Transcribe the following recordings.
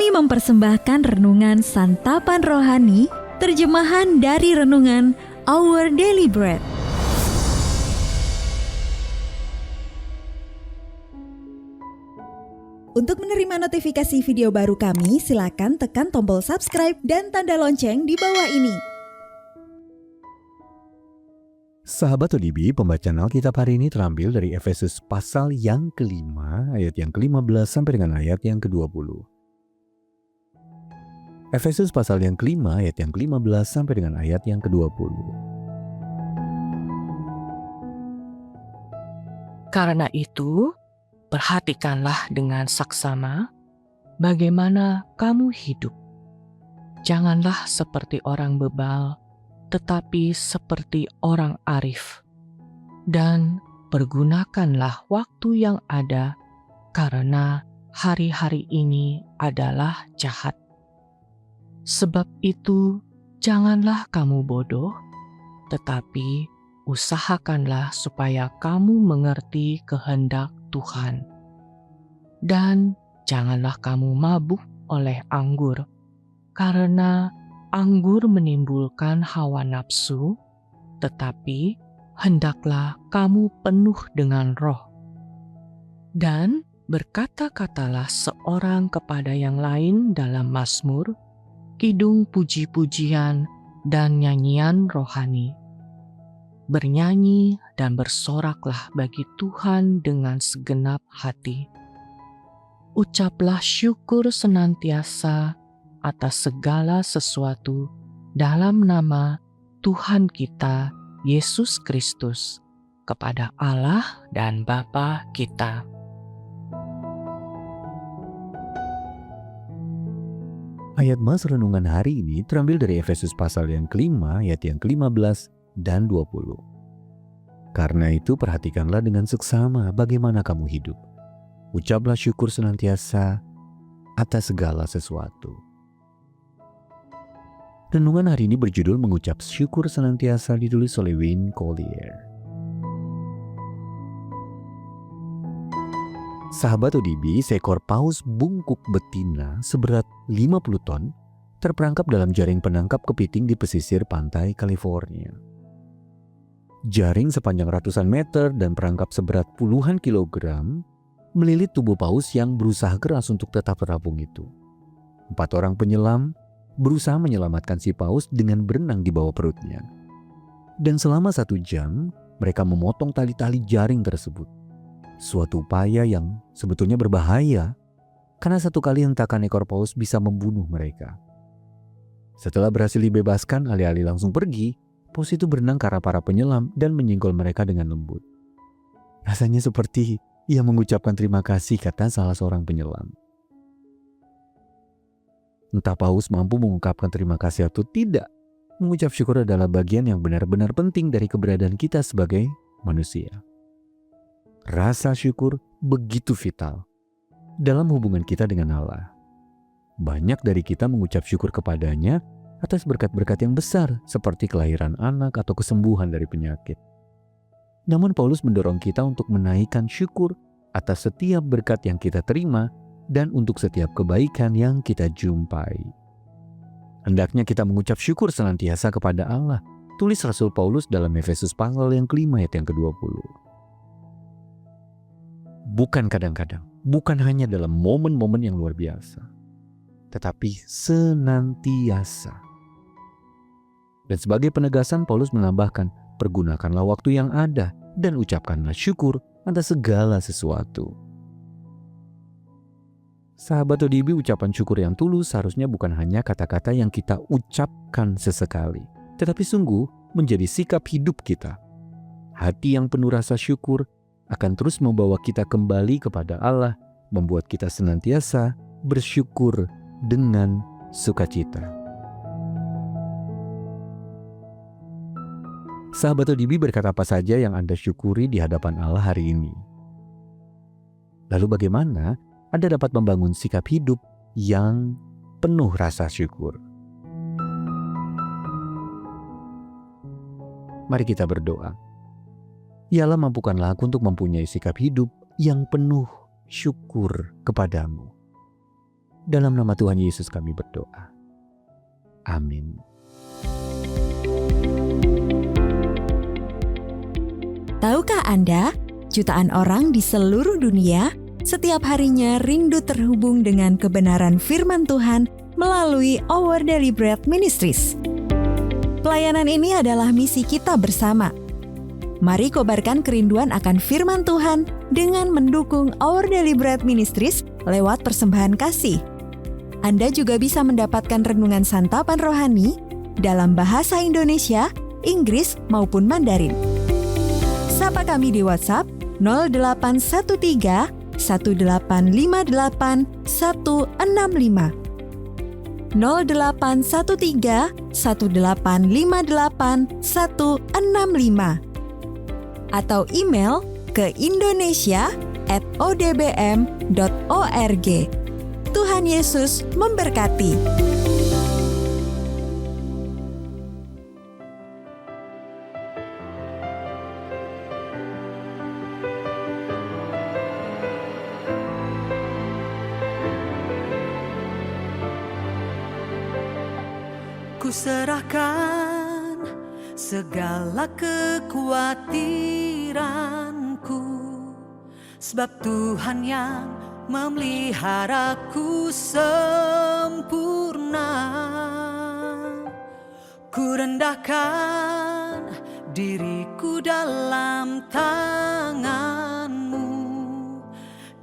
Kami mempersembahkan renungan santapan rohani, terjemahan dari renungan Our Daily Bread. Untuk menerima notifikasi video baru kami, silakan tekan tombol subscribe dan tanda lonceng di bawah ini. Sahabat ODB, pembacaan Alkitab hari ini terambil dari Efesus pasal yang kelima, ayat yang ke-15 sampai dengan ayat yang ke-20. Efesus pasal yang kelima, ayat yang ke-15 sampai dengan ayat yang ke-20. Karena itu, perhatikanlah dengan saksama bagaimana kamu hidup. Janganlah seperti orang bebal, tetapi seperti orang arif. Dan pergunakanlah waktu yang ada, karena hari-hari ini adalah jahat. Sebab itu, janganlah kamu bodoh, tetapi usahakanlah supaya kamu mengerti kehendak Tuhan. Dan janganlah kamu mabuk oleh anggur, karena anggur menimbulkan hawa nafsu, tetapi hendaklah kamu penuh dengan Roh. Dan berkata-katalah seorang kepada yang lain dalam mazmur, kidung puji-pujian, dan nyanyian rohani. Bernyanyi dan bersoraklah bagi Tuhan dengan segenap hati. Ucaplah syukur senantiasa atas segala sesuatu dalam nama Tuhan kita, Yesus Kristus, kepada Allah dan Bapa kita. Ayat mas renungan hari ini terambil dari Efesus pasal yang kelima, ayat yang ke-15 dan 20. Karena itu perhatikanlah dengan seksama bagaimana kamu hidup. Ucaplah syukur senantiasa atas segala sesuatu. Renungan hari ini berjudul Mengucap Syukur Senantiasa, ditulis oleh Wayne Collier. Sahabat ODB, seekor paus bungkuk betina seberat 50 ton terperangkap dalam jaring penangkap kepiting di pesisir pantai California. Jaring sepanjang ratusan meter dan perangkap seberat puluhan kilogram melilit tubuh paus yang berusaha keras untuk tetap terapung itu. 4 orang penyelam berusaha menyelamatkan si paus dengan berenang di bawah perutnya. Dan selama 1 jam, mereka memotong tali-tali jaring tersebut. Suatu upaya yang sebetulnya berbahaya, karena satu kali hentakan ekor paus bisa membunuh mereka. Setelah berhasil dibebaskan, alih-alih langsung pergi, paus itu berenang ke arah para penyelam dan menyinggol mereka dengan lembut. Rasanya seperti ia mengucapkan terima kasih, kata salah seorang penyelam. Entah paus mampu mengungkapkan terima kasih atau tidak, mengucap syukur adalah bagian yang benar-benar penting dari keberadaan kita sebagai manusia. Rasa syukur begitu vital dalam hubungan kita dengan Allah. Banyak dari kita mengucap syukur kepadanya atas berkat-berkat yang besar seperti kelahiran anak atau kesembuhan dari penyakit. Namun Paulus mendorong kita untuk menaikkan syukur atas setiap berkat yang kita terima dan untuk setiap kebaikan yang kita jumpai. Hendaknya kita mengucap syukur senantiasa kepada Allah, tulis Rasul Paulus dalam Efesus pasal yang kelima ayat yang ke-20. Bukan kadang-kadang, bukan hanya dalam momen-momen yang luar biasa, tetapi senantiasa. Dan sebagai penegasan, Paulus menambahkan, pergunakanlah waktu yang ada dan ucapkanlah syukur atas segala sesuatu. Sahabat ODB, ucapan syukur yang tulus seharusnya bukan hanya kata-kata yang kita ucapkan sesekali, tetapi sungguh menjadi sikap hidup kita. Hati yang penuh rasa syukur akan terus membawa kita kembali kepada Allah, membuat kita senantiasa bersyukur dengan sukacita. Sahabat ODB, berkat apa saja yang Anda syukuri di hadapan Allah hari ini? Lalu bagaimana Anda dapat membangun sikap hidup yang penuh rasa syukur? Mari kita berdoa. Ya Allah, mampukanlah aku untuk mempunyai sikap hidup yang penuh syukur kepadamu. Dalam nama Tuhan Yesus kami berdoa. Amin. Tahukah Anda, jutaan orang di seluruh dunia setiap harinya rindu terhubung dengan kebenaran firman Tuhan melalui Our Daily Bread Ministries. Pelayanan ini adalah misi kita bersama. Mari kobarkan kerinduan akan firman Tuhan dengan mendukung Our Daily Bread Ministries lewat persembahan kasih. Anda juga bisa mendapatkan renungan santapan rohani dalam bahasa Indonesia, Inggris, maupun Mandarin. Sapa kami di WhatsApp 0813 1858 165. 0813 1858 165 atau email ke indonesia@odbm.org. Tuhan Yesus memberkati. Ku serahkan segala kekhawatiranku, sebab Tuhan yang memeliharaku sempurna. Ku rendahkan diriku dalam tangan-Mu,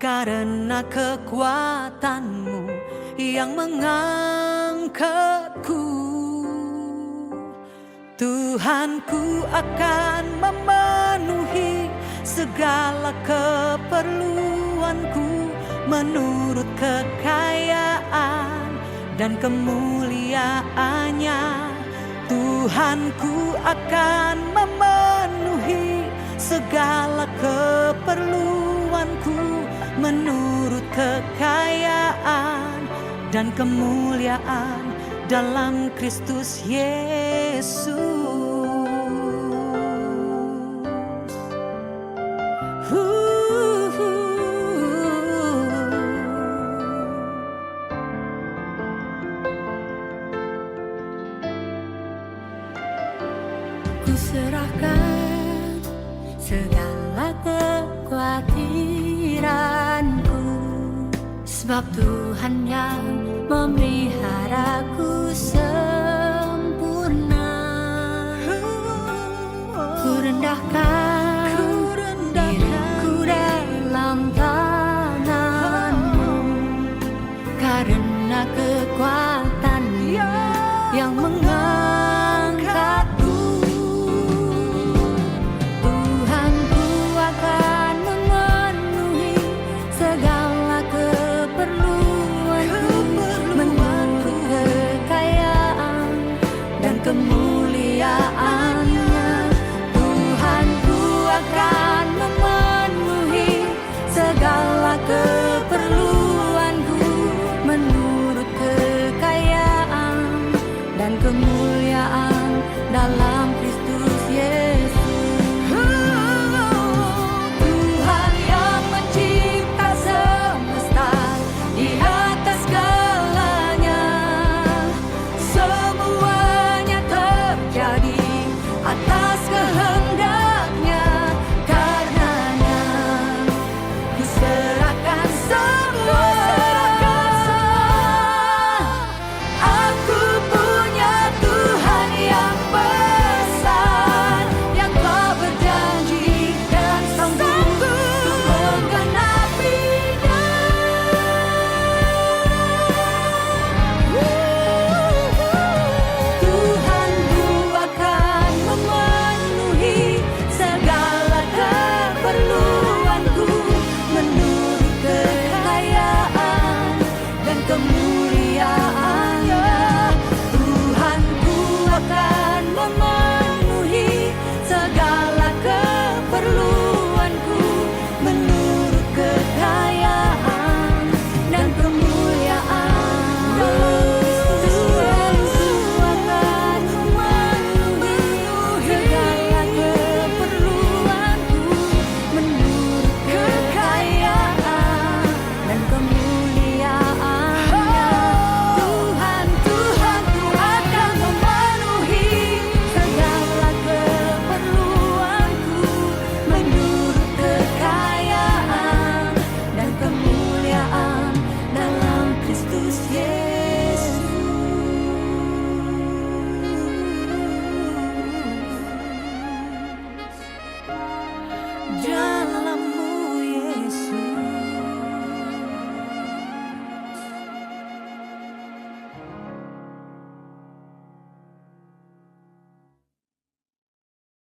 karena kekuatan-Mu yang mengangkatku. Tuhanku akan memenuhi segala keperluanku menurut kekayaan dan kemuliaan-Nya. Tuhanku akan memenuhi segala keperluanku menurut kekayaan dan kemuliaan dalam Kristus Yesus. Ku serahkan segala kekhawatiranku, sebab Tuhan yang memeliharaku sempurna. Ku rendahkan diriku dalam tangan-Mu, karena kekuatan-Mu yang mengangkatku. Tuhanku akan memenuhi segala keperluanku menurut kekayaan dan kemuliaan-Nya. Tuhanku akan memenuhi segala keperluanku menurut kekayaan dan kemuliaan dalam Kristus Yesus. Tuhan yang mencipta semesta di atas segalanya, semuanya terjadi atas kehendak-Nya. Karenanya ku serahkan